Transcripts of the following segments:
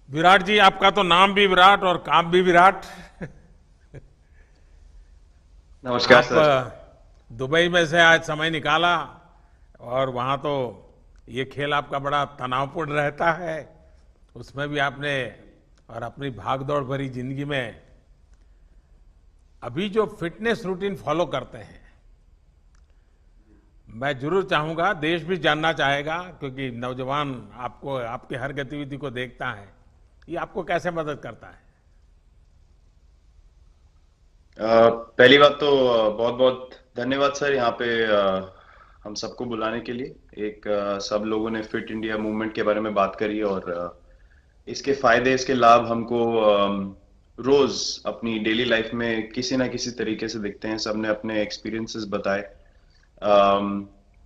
विराट जी, आपका तो नाम भी विराट और काम भी विराट। नमस्कार आप सर। दुबई में से आज समय निकाला और वहाँ तो ये खेल आपका बड़ा तनावपूर्ण रहता है। उसमें भी आपने और अपनी भागदौड़ भरी जिंदगी में अभी जो फिटनेस रूटीन फॉलो करते हैं, मैं जरूर चाहूंगा, देश भी जानना चाहेगा, क्योंकि नौजवान आपको आपकी हर गतिविधि को देखता है, ये आपको कैसे मदद करता है। पहली बात तो बहुत बहुत धन्यवाद सर, यहाँ पे हम सबको बुलाने के लिए। एक सब लोगों ने फिट इंडिया मूवमेंट के बारे में बात करी और इसके फायदे, इसके लाभ हमको रोज अपनी डेली लाइफ में किसी ना किसी तरीके से दिखते हैं। सबने अपने एक्सपीरियंसेस बताए।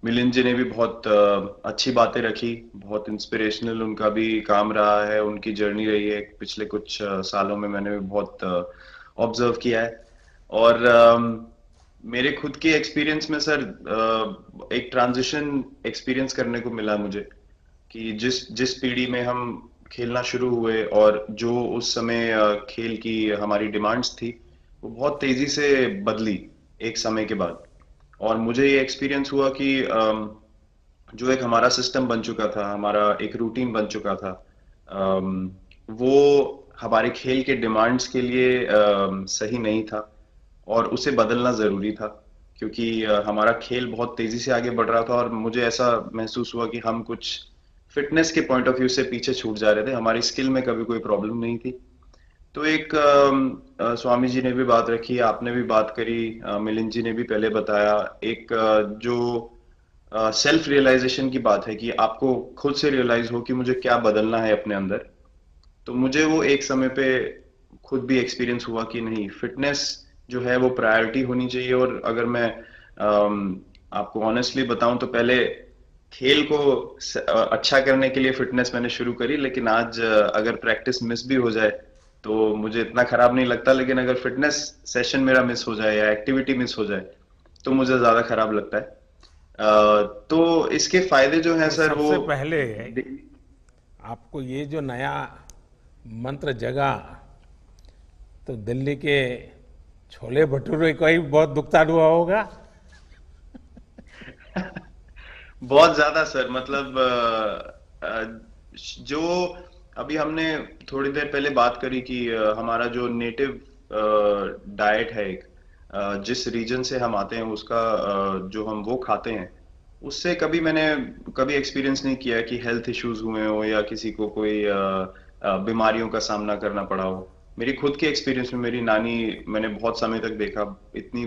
मिलिंद जी ने भी बहुत अच्छी बातें रखी, बहुत इंस्पिरेशनल उनका भी काम रहा है, उनकी जर्नी रही है पिछले कुछ सालों में। मैंने भी बहुत ऑब्जर्व किया है। और मेरे खुद के एक्सपीरियंस में सर एक ट्रांजिशन एक्सपीरियंस करने को मिला मुझे कि जिस जिस पीढ़ी में हम खेलना शुरू हुए और जो उस समय खेल की हमारी डिमांड्स थी, वो बहुत तेजी से बदली एक समय के बाद। और मुझे ये एक्सपीरियंस हुआ कि जो एक हमारा सिस्टम बन चुका था, हमारा एक रूटीन बन चुका था, वो हमारे खेल के डिमांड्स के लिए सही नहीं था और उसे बदलना जरूरी था। क्योंकि हमारा खेल बहुत तेजी से आगे बढ़ रहा था और मुझे ऐसा महसूस हुआ कि हम कुछ फिटनेस के पॉइंट ऑफ व्यू से पीछे छूट जा रहे थे। हमारी स्किल में कभी कोई प्रॉब्लम नहीं थी। तो एक स्वामी जी ने भी बात रखी, आपने भी बात करी, मिलिंद जी ने भी पहले बताया। एक जो सेल्फ रियलाइजेशन की बात है कि आपको खुद से रियलाइज हो कि मुझे क्या बदलना है अपने अंदर। तो मुझे वो एक समय पे खुद भी एक्सपीरियंस हुआ कि नहीं, फिटनेस जो है वो प्रायोरिटी होनी चाहिए। और अगर मैं आपको ऑनेस्टली बताऊं तो पहले खेल को अच्छा करने के लिए फिटनेस मैंने शुरू करी, लेकिन आज अगर प्रैक्टिस मिस भी हो जाए तो मुझे इतना खराब नहीं लगता। लेकिन अगर फिटनेस सेशन मेरा मिस हो जाए या एक्टिविटी मिस हो जाए तो मुझे ज्यादा खराब लगता है। तो इसके फायदे जो हैं तो सर वो सबसे पहले आपको ये जो नया मंत्र जगा, तो दिल्ली के छोले भटूरे का ही बहुत दुखता हुआ होगा। बहुत ज्यादा सर। मतलब जो अभी हमने थोड़ी देर पहले बात करी कि हमारा जो नेटिव डाइट है, एक जिस रीजन से हम आते हैं उसका जो हम वो खाते हैं, उससे कभी मैंने कभी एक्सपीरियंस नहीं किया कि हेल्थ इश्यूज हुए हो या किसी को कोई बीमारियों का सामना करना पड़ा हो। मेरी खुद के एक्सपीरियंस में मेरी नानी, मैंने बहुत समय तक देखा, इतनी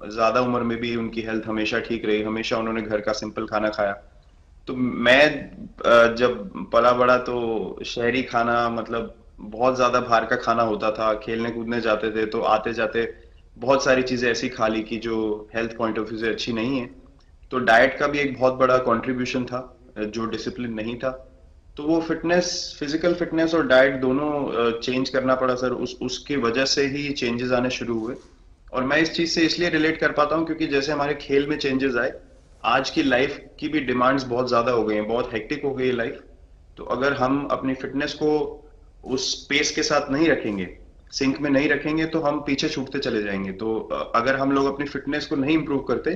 ज्यादा उम्र में भी उनकी हेल्थ हमेशा ठीक रही। हमेशा उन्होंने घर का सिंपल खाना खाया। तो मैं जब पला बड़ा तो शहरी खाना, मतलब बहुत ज्यादा बाहर का खाना होता था। खेलने कूदने जाते थे तो आते जाते बहुत सारी चीजें ऐसी खा ली कि जो हेल्थ पॉइंट ऑफ व्यू से अच्छी नहीं है। तो डाइट का भी एक बहुत बड़ा कंट्रीब्यूशन था, जो डिसिप्लिन नहीं था। तो वो फिटनेस, फिजिकल फिटनेस और डाइट दोनों चेंज करना पड़ा सर। उसकी वजह से ही चेंजेस आने शुरू हुए। और मैं इस चीज से इसलिए रिलेट कर पाता हूँ क्योंकि जैसे हमारे खेल में चेंजेस आए, आज की लाइफ की भी डिमांड्स बहुत ज्यादा हो गई हैं, बहुत हेक्टिक हो गई है लाइफ। तो अगर हम अपनी फिटनेस को उस पेस के साथ नहीं रखेंगे, सिंक में नहीं रखेंगे, तो हम पीछे छूटते चले जाएंगे। तो अगर हम लोग अपनी फिटनेस को नहीं इंप्रूव करते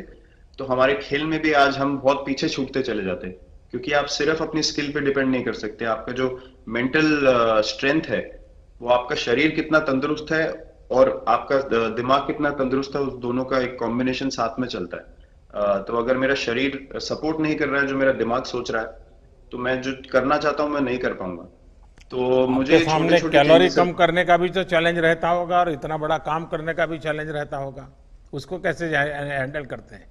तो हमारे खेल में भी आज हम बहुत पीछे छूटते चले जाते हैं। क्योंकि आप सिर्फ अपनी स्किल पे डिपेंड नहीं कर सकते। आपका जो मेंटल स्ट्रेंथ है, वो आपका शरीर कितना तंदुरुस्त है और आपका दिमाग कितना तंदुरुस्त है, उस दोनों का एक कॉम्बिनेशन साथ में चलता है। तो अगर मेरा शरीर सपोर्ट नहीं कर रहा है जो मेरा दिमाग सोच रहा है, तो मैं जो करना चाहता हूँ मैं नहीं कर पाऊंगा। तो आपके मुझे छोटे सामने छोटे कैलोरी चेंजेस। कम करने का भी तो चैलेंज रहता होगा और इतना बड़ा काम करने का भी चैलेंज रहता होगा। उसको कैसे हैंडल करते हैं।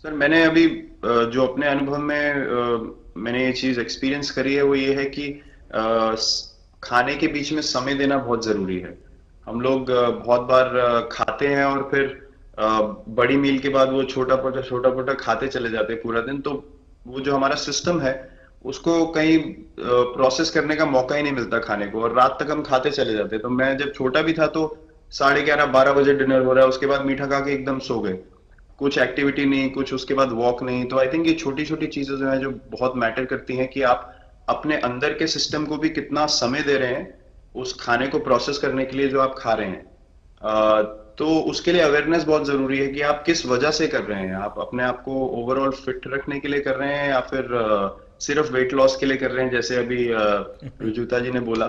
सर मैंने अभी जो अपने अनुभव में मैंने ये चीज एक्सपीरियंस करी है वो ये है कि खाने के बीच में समय देना बहुत जरूरी है। हम लोग बहुत बार खाते हैं और फिर बड़ी मील के बाद वो छोटा छोटा खाते चले जाते हैं पूरा दिन। तो वो जो हमारा सिस्टम है, उसको कहीं प्रोसेस करने का मौका ही नहीं मिलता खाने को, और रात तक हम खाते चले जाते हैं। तो मैं जब छोटा भी था तो 11:30 12 बजे डिनर हो रहा है, उसके बाद मीठा खा के एकदम सो गए। कुछ एक्टिविटी नहीं, कुछ उसके बाद वॉक नहीं। तो आई थिंक ये छोटी छोटी चीजें जो है जो बहुत मैटर करती हैं कि आप अपने अंदर के सिस्टम को भी कितना समय दे रहे हैं उस खाने को प्रोसेस करने के लिए जो आप खा रहे हैं। तो उसके लिए अवेयरनेस बहुत जरूरी है कि आप किस वजह से कर रहे हैं। आप अपने आप को ओवरऑल फिट रखने के लिए कर रहे हैं या फिर सिर्फ वेट लॉस के लिए कर रहे हैं, जैसे अभी रुजुता जी ने बोला।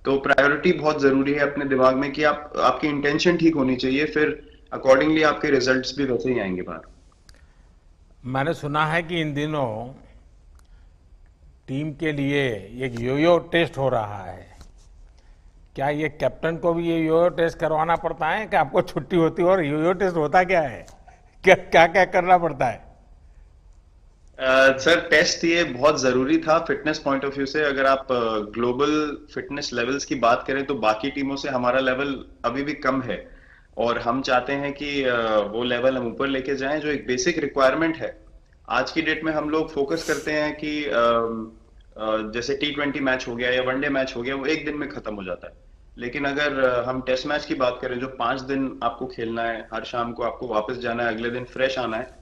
तो प्रायोरिटी बहुत जरूरी है अपने दिमाग में कि आप आपकी इंटेंशन ठीक होनी चाहिए, फिर अकॉर्डिंगली आपके रिजल्ट्स भी वैसे ही आएंगे बाहर। मैंने सुना है कि इन दिनों टीम के लिए एक योयो टेस्ट हो रहा है। क्या ये कैप्टन को भी ये योयो टेस्ट करवाना पड़ता है कि आपको छुट्टी होती है? और योयो टेस्ट होता क्या है? क्या क्या क्या करना पड़ता है? सर, टेस्ट ये बहुत जरूरी था फिटनेस पॉइंट ऑफ व्यू से। अगर आप ग्लोबल फिटनेस लेवल्स की बात करें तो बाकी टीमों से हमारा लेवल अभी भी कम है, और हम चाहते हैं कि वो लेवल हम ऊपर लेके जाएं जो एक बेसिक रिक्वायरमेंट है। आज की डेट में हम लोग फोकस करते हैं कि जैसे T20 मैच हो गया या वनडे मैच हो गया, वो एक दिन में खत्म हो जाता है। लेकिन अगर हम टेस्ट मैच की बात करें जो 5 दिन आपको खेलना है, हर शाम को आपको वापस जाना है, अगले दिन फ्रेश आना है,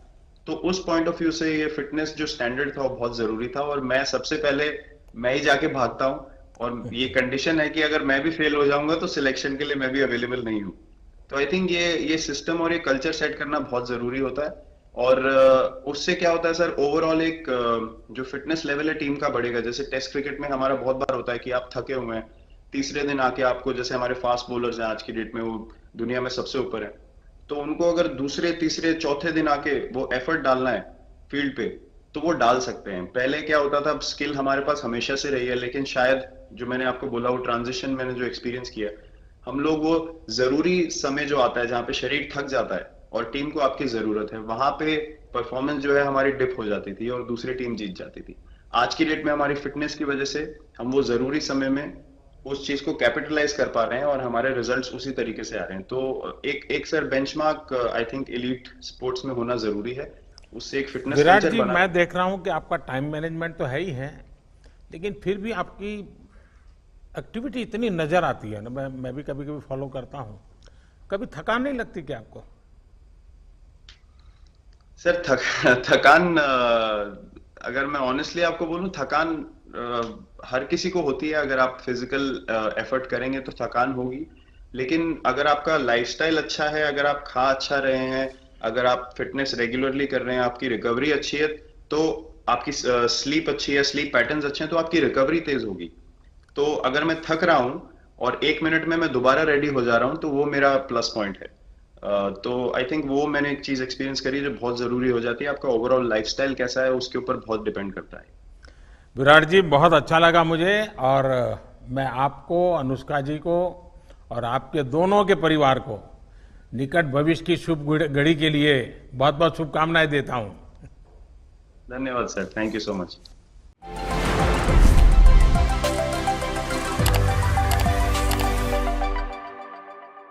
तो उस पॉइंट ऑफ व्यू से ये फिटनेस जो स्टैंडर्ड था वो बहुत जरूरी था। और मैं सबसे पहले मैं ही जाके भागता हूँ, और ये कंडीशन है कि अगर मैं भी फेल हो जाऊंगा तो सिलेक्शन के लिए मैं भी अवेलेबल नहीं हूँ। तो आई थिंक ये सिस्टम और ये कल्चर सेट करना बहुत जरूरी होता है। और उससे क्या होता है सर, ओवरऑल एक जो फिटनेस लेवल है टीम का बढ़ेगा। जैसे टेस्ट क्रिकेट में हमारा बहुत बार होता है कि आप थके हुए हैं, तीसरे दिन आके आपको, जैसे हमारे फास्ट बॉलर्स हैं आज की डेट में, वो दुनिया में सबसे ऊपर है, तो उनको अगर दूसरे तीसरे चौथे दिन आके वो एफर्ट डालना है फील्ड पे, तो वो डाल सकते हैं। पहले क्या होता था, स्किल हमारे पास हमेशा से रही है, लेकिन शायद जो मैंने आपको बोला वो ट्रांजिशन मैंने जो एक्सपीरियंस किया, हम लोग वो जरूरी समय जो आता है जहाँ पे शरीर थक जाता है और टीम को आपकी जरूरत है, वहां पे परफॉर्मेंस जो है हमारी डिप हो जाती थी और दूसरी टीम जीत जाती थी। आज की डेट में हमारी फिटनेस की वजह से हम वो जरूरी समय में उस चीज को कैपिटलाइज कर पा रहे हैं और हमारे रिजल्ट्स उसी तरीके से आ रहे हैं। तो एक एक sir benchmark I think elite sports में होना जरूरी है, उससे एक फिटनेस विराट कल्चर जी, बना। मैं देख रहा हूं कि आपका टाइम मैनेजमेंट तो है ही है, लेकिन फिर भी आपकी एक्टिविटी इतनी नजर आती है ना, मैं भी कभी कभी फॉलो करता हूं। कभी थकान नहीं लगती क्या आपको? सर, थकान, अगर मैं ऑनेस्टली आपको बोलूं, थकान हर किसी को होती है। अगर आप फिजिकल एफर्ट करेंगे तो थकान होगी, लेकिन अगर आपका लाइफस्टाइल अच्छा है, अगर आप खा अच्छा रहे हैं, अगर आप फिटनेस रेगुलरली कर रहे हैं, आपकी रिकवरी अच्छी है, तो आपकी स्लीप अच्छी है, स्लीप पैटर्न्स अच्छे हैं, तो आपकी रिकवरी तेज होगी। तो अगर मैं थक रहा हूं और 1 मिनट में मैं दोबारा रेडी हो जा रहा हूं, तो वो मेरा प्लस पॉइंट है। तो आई थिंक वो मैंने एक चीज एक्सपीरियंस करी जो बहुत जरूरी हो जाती है। आपका ओवरऑल लाइफस्टाइल कैसा है उसके ऊपर बहुत डिपेंड करता है। विराट जी, बहुत अच्छा लगा मुझे। और मैं आपको, अनुष्का जी को और आपके दोनों के परिवार को निकट भविष्य की शुभ घड़ी के लिए बहुत बहुत शुभकामनाएं देता हूं। धन्यवाद sir, thank you so much.